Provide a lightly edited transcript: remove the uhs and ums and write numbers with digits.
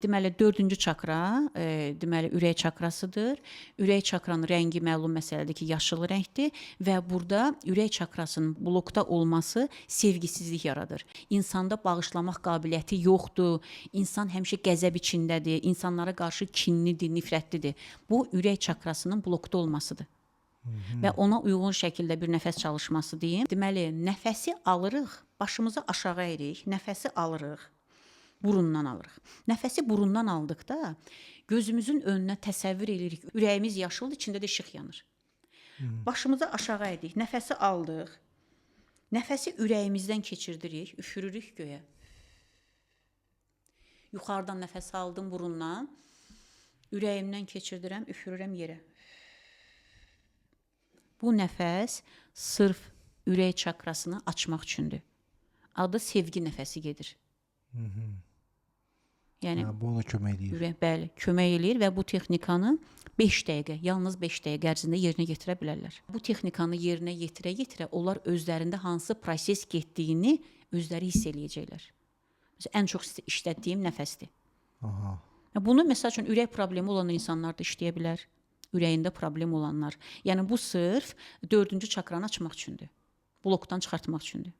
Deməli, 4-cü çakra, deməli, ürək çakrasıdır. Ürək çakranın rəngi məlum məsələdir ki, yaşıl rəngdir və burada ürək çakrasının blokda olması sevgisizlik yaradır. İnsanda bağışlamaq qabiliyyəti yoxdur, insan həmişə qəzəb içindədir, insanlara qarşı kinlidir, nifrətlidir. Bu, ürək çakrasının blokda olmasıdır. Və ona uyğun şəkildə bir nəfəs çalışması deyim. Deməli, nəfəsi alırıq, başımızı aşağı əyirik, nəfəsi alırıq. Burundan alırıq. Nəfəsi burundan aldıqda gözümüzün önünə təsəvvür edirik. Ürəyimiz yaşıldır, içində də işıq yanır. Başımızı aşağı əydik, nəfəsi aldıq. Nəfəsi ürəyimizdən keçirdirik, üfürürük göyə. Yuxarıdan nəfəs aldım burundan, ürəyimdən keçirdirəm, üfürürəm yerə. Bu nəfəs sırf ürək çakrasını açmaq üçündür. Adı sevgi nəfəsi gedir. Yəni, bu ona kömək edir. Ürək, bəli, kömək eləyir və bu texnikanı 5 dəqiqə, yalnız 5 dəqiqə ərzində yerinə yetirə bilərlər. Bu texnikanı yerinə yetirə-yetirə onlar özlərində hansı proses getdiyini özləri hiss eləyəcəklər. Ən çox işlətdiyim nəfəsdir. Aha. Bunu, məsəl üçün, ürək problemi olan insanlar da işləyə bilər. Ürəyində problem olanlar. Yəni, bu sırf 4-cü çakranı açmaq üçündür. Blokdan çıxartmaq üçündür.